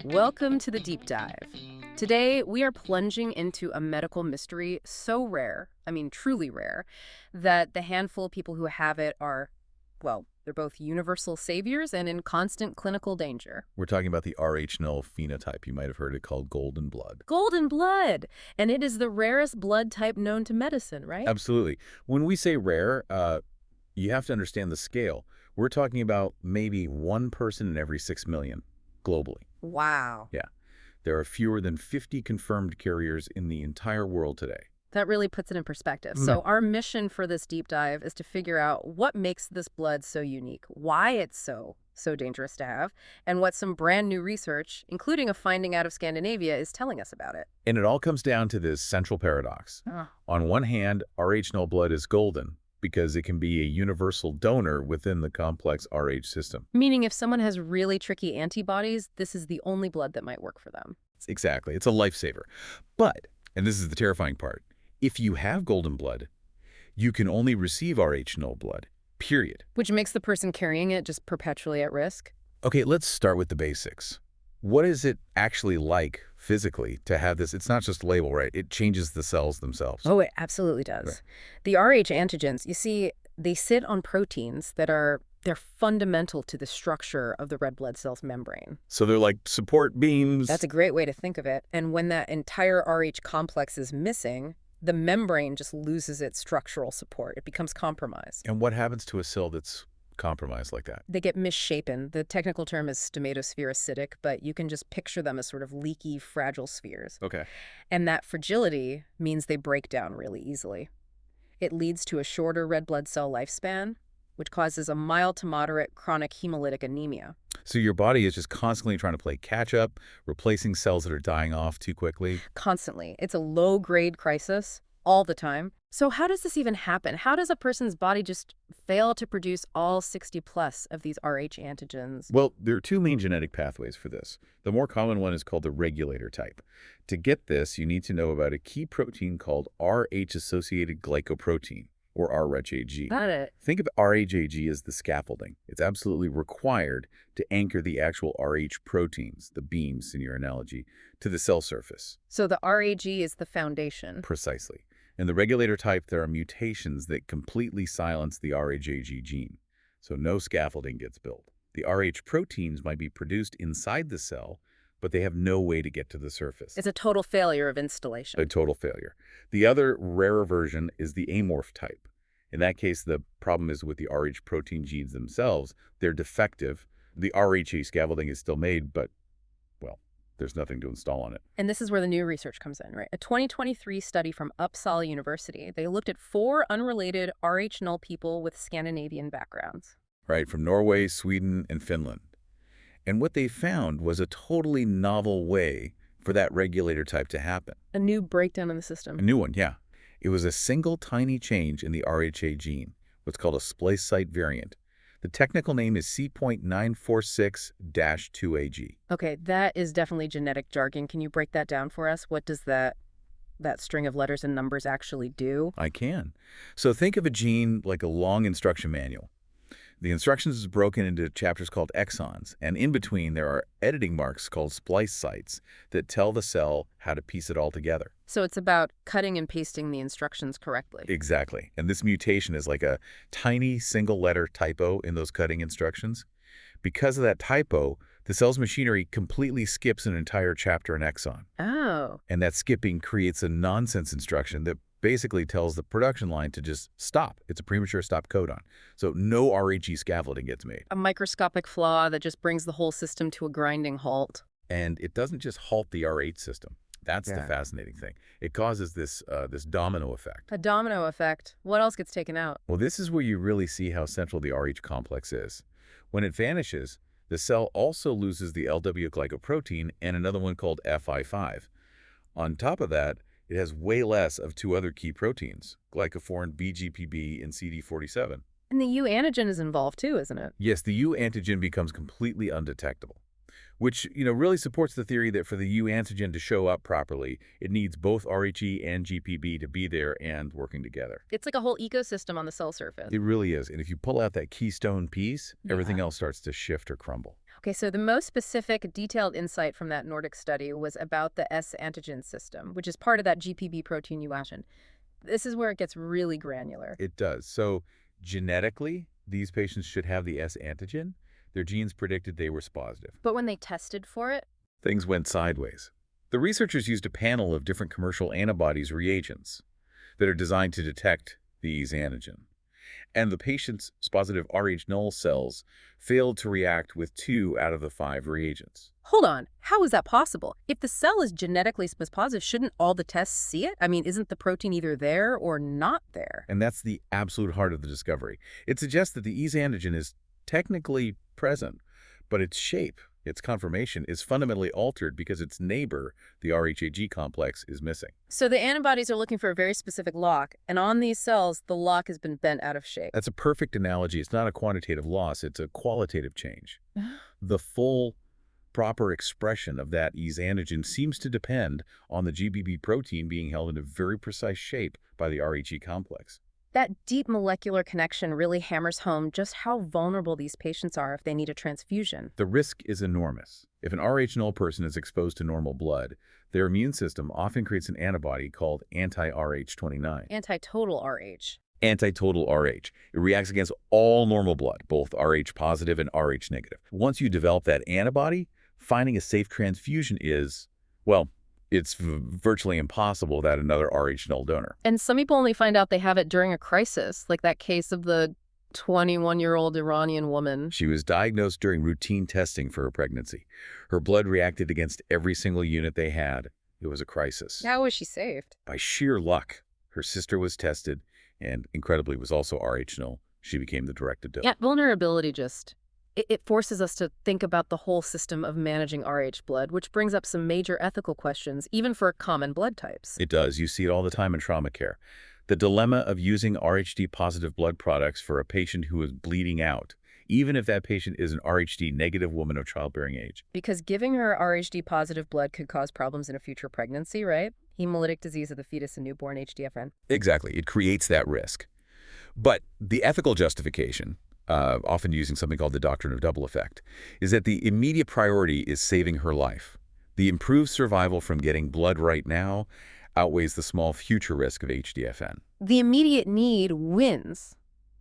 Welcome to the deep dive. Today, we are plunging into a medical mystery so rare, I mean truly rare, that the handful of people who have it are, well, they're both universal saviors and in constant clinical danger. We're talking about the Rh-null phenotype. You might have heard it called golden blood. Golden blood! And it is the rarest blood type known to medicine, right? Absolutely. When we say rare, you have to understand the scale. We're talking about maybe one person in every 6 million globally. Wow. Yeah. There are fewer than 50 confirmed carriers in the entire world today. That really puts it in perspective. So our mission for this deep dive is to figure out what makes this blood so unique, why it's so dangerous to have, and what some brand new research, including a finding out of Scandinavia, is telling us about it. And it all comes down to this central paradox. On one hand, Rh-null blood is golden because it can be a universal donor within the complex Rh system. Meaning if someone has really tricky antibodies, this is the only blood that might work for them. Exactly. It's a lifesaver. But, and this is the terrifying part, if you have golden blood, you can only receive Rh-null blood, period. Which makes the person carrying it just perpetually at risk. Okay, let's start with the basics. What is it actually like physically to have this? It's not just a label, right? It changes the cells themselves. Oh, it absolutely does. Right. The Rh antigens, you see, they sit on proteins that they're fundamental to the structure of the red blood cell's membrane. So they're like support beams. That's a great way to think of it. And when that entire Rh complex is missing, the membrane just loses its structural support. It becomes compromised. And what happens to a cell that's compromised like that? They get misshapen. The technical term is stomatospherocytic, but you can just picture them as sort of leaky, fragile spheres. Okay. And that fragility means they break down really easily. It leads to a shorter red blood cell lifespan, which causes a mild to moderate chronic hemolytic anemia. So your body is just constantly trying to play catch up, replacing cells that are dying off too quickly. Constantly. It's a low-grade crisis all the time. So how does this even happen? How does a person's body just fail to produce all 60 plus of these Rh antigens? Well, there are two main genetic pathways for this. The more common one is called the regulator type. To get this, you need to know about a key protein called Rh-associated glycoprotein, or Rhag. Got it. Think of Rhag as the scaffolding. It's absolutely required to anchor the actual Rh proteins, the beams in your analogy, to the cell surface. So the Rag is the foundation. Precisely. In the regulator type, there are mutations that completely silence the Rhag gene, so no scaffolding gets built. The Rh proteins might be produced inside the cell, but they have no way to get to the surface. It's a total failure of installation. A total failure. The other rarer version is the amorph type. In that case, the problem is with the Rh protein genes themselves. They're defective. The Rha scaffolding is still made, but, well, there's nothing to install on it. And this is where the new research comes in, right? A 2023 study from Uppsala University, they looked at 4 unrelated Rh-null people with Scandinavian backgrounds. Right, from Norway, Sweden, and Finland. And what they found was a totally novel way for that regulator type to happen. A new breakdown in the system. A new one, yeah. It was a single tiny change in the Rha gene, what's called a splice site variant. The technical name is C.946-2AG. Okay, that is definitely genetic jargon. Can you break that down for us? What does that string of letters and numbers actually do? I can. So think of a gene like a long instruction manual. The instructions is broken into chapters called exons, and in between there are editing marks called splice sites that tell the cell how to piece it all together. So it's about cutting and pasting the instructions correctly. Exactly. And this mutation is like a tiny single-letter typo in those cutting instructions. Because of that typo, the cell's machinery completely skips an entire chapter in exon. Oh. And that skipping creates a nonsense instruction that basically tells the production line to just stop. It's a premature stop codon. So no Rag scaffolding gets made. A microscopic flaw that just brings the whole system to a grinding halt. And it doesn't just halt the Rh system. That's the Yeah. fascinating thing. It causes this domino effect. A domino effect. What else gets taken out? Well, this is where you really see how central the Rh complex is. When it vanishes, the cell also loses the LW glycoprotein and another one called Fi5. On top of that, it has way less of 2 other key proteins, glycophorin BGPB and CD47. And the U antigen is involved too, isn't it? Yes, the U antigen becomes completely undetectable, which really supports the theory that for the U antigen to show up properly, it needs both Rh and GPB to be there and working together. It's like a whole ecosystem on the cell surface. It really is. And if you pull out that keystone piece, everything Yeah. else starts to shift or crumble. Okay, so the most specific, detailed insight from that Nordic study was about the S antigen system, which is part of that GPB protein you mentioned. This is where it gets really granular. It does. So genetically, these patients should have the S antigen. Their genes predicted they were positive. But when they tested for it, Things went sideways. The researchers used a panel of different commercial antibodies reagents that are designed to detect these antigen. And the patient's positive Rh-null cells failed to react with 2 out of the 5 reagents. hold on, how is that possible? If the cell is genetically positive, shouldn't all the tests see it? I mean, isn't the protein either there or not there? And that's the absolute heart of the discovery. It suggests that the E antigen is technically present, but its shape, its conformation, is fundamentally altered because its neighbor, the Rhag complex, is missing. So the antibodies are looking for a very specific lock, and on these cells, the lock has been bent out of shape. That's a perfect analogy. It's not a quantitative loss, it's a qualitative change. The full, proper expression of that E antigen seems to depend on the GBB protein being held in a very precise shape by the Rhag complex. That deep molecular connection really hammers home just how vulnerable these patients are if they need a transfusion. The risk is enormous. If an Rh-null person is exposed to normal blood, their immune system often creates an antibody called anti-Rh29. Anti-total RH. Anti-total Rh. It reacts against all normal blood, both Rh positive and Rh negative. Once you develop that antibody, finding a safe transfusion is, well, it's virtually impossible without another Rh-null donor. And some people only find out they have it during a crisis, like that case of the 21-year-old Iranian woman. She was diagnosed during routine testing for her pregnancy. Her blood reacted against every single unit they had. It was a crisis. How was she saved? By sheer luck, her sister was tested and, incredibly, was also Rh-null. She became the directed donor. Yeah, vulnerability just... It forces us to think about the whole system of managing Rh blood, which brings up some major ethical questions, even for common blood types. It does. You see it all the time in trauma care. The dilemma of using Rhd-positive blood products for a patient who is bleeding out, even if that patient is an Rhd-negative woman of childbearing age. Because giving her Rhd-positive blood could cause problems in a future pregnancy, right? Hemolytic disease of the fetus and newborn HDFN. Exactly. It creates that risk. But the ethical justification, often using something called the doctrine of double effect, is that the immediate priority is saving her life. The improved survival from getting blood right now outweighs the small future risk of HDFN. The immediate need wins.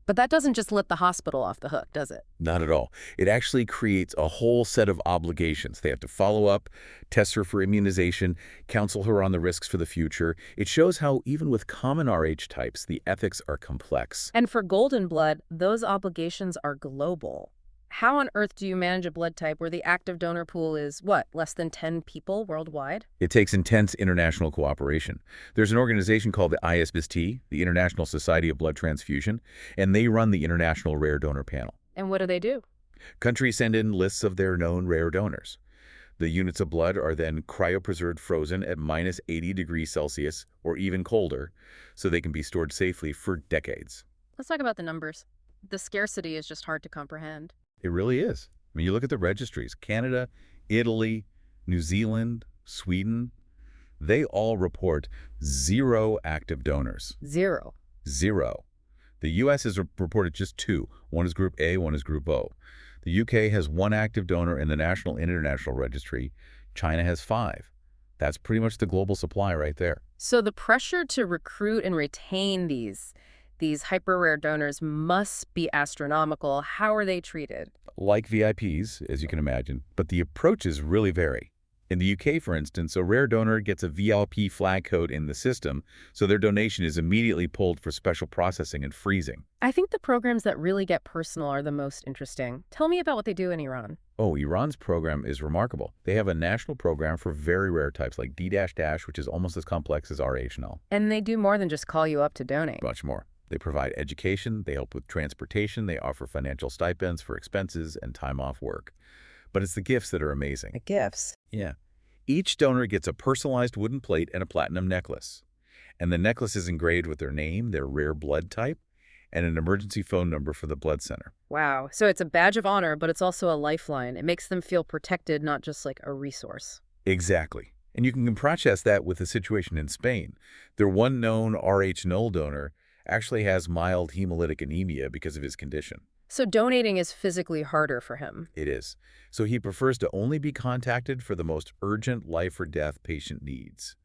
But that doesn't just let the hospital off the hook, does it? Not at all. It actually creates a whole set of obligations. They have to follow up, test her for immunization, counsel her on the risks for the future. It shows how even with common Rh types, the ethics are complex. And for golden blood, those obligations are global. How on earth do you manage a blood type where the active donor pool is, what, less than 10 people worldwide? It takes intense international cooperation. There's an organization called the ISBT, the International Society of Blood Transfusion, and they run the International Rare Donor Panel. And what do they do? Countries send in lists of their known rare donors. The units of blood are then cryopreserved frozen at minus 80 degrees Celsius or even colder, so they can be stored safely for decades. Let's talk about the numbers. The scarcity is just hard to comprehend. It really is. I mean, you look at the registries, Canada, Italy, New Zealand, Sweden, they all report 0 active donors. 0. 0. The U.S. has reported just 2. One is Group A, one is Group O. The U.K. has 1 active donor in the National and International Registry. China has 5. That's pretty much the global supply right there. So the pressure to recruit and retain these hyper-rare donors must be astronomical. How are they treated? Like VIPs, as you can imagine, but the approaches really vary. In the UK, for instance, a rare donor gets a VIP flag code in the system, so their donation is immediately pulled for special processing and freezing. I think the programs that really get personal are the most interesting. Tell me about what they do in Iran. Oh, Iran's program is remarkable. They have a national program for very rare types like D-, which is almost as complex as Rh-null. And they do more than just call you up to donate. Much more. They provide education, they help with transportation, they offer financial stipends for expenses and time off work. But it's the gifts that are amazing. The gifts? Yeah. Each donor gets a personalized wooden plate and a platinum necklace. And the necklace is engraved with their name, their rare blood type, and an emergency phone number for the blood center. Wow. So it's a badge of honor, but it's also a lifeline. It makes them feel protected, not just like a resource. Exactly. And you can contrast that with the situation in Spain. Their one known Rh-null donor actually has mild hemolytic anemia because of his condition. So donating is physically harder for him. It is. So he prefers to only be contacted for the most urgent life or death patient needs.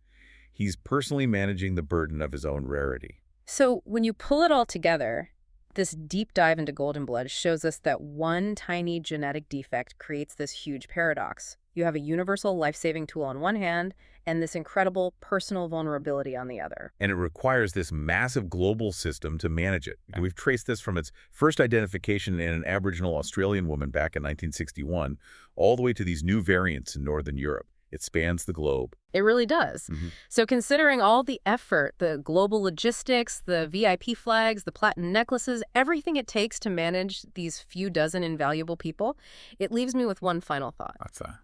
He's personally managing the burden of his own rarity. So when you pull it all together, this deep dive into golden blood shows us that one tiny genetic defect creates this huge paradox. You have a universal life-saving tool on one hand, and this incredible personal vulnerability on the other. And it requires this massive global system to manage it. We've traced this from its first identification in an Aboriginal Australian woman back in 1961, all the way to these new variants in Northern Europe. It spans the globe. It really does. So considering all the effort, the global logistics, the VIP flags, the platinum necklaces, everything it takes to manage these few dozen invaluable people, it leaves me with one final thought. What's that?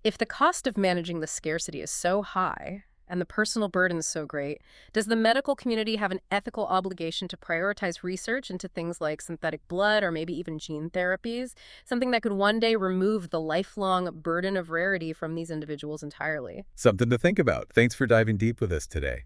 If the cost of managing the scarcity is so high and the personal burden is so great, does the medical community have an ethical obligation to prioritize research into things like synthetic blood or maybe even gene therapies, something that could one day remove the lifelong burden of rarity from these individuals entirely? Something to think about. Thanks for diving deep with us today.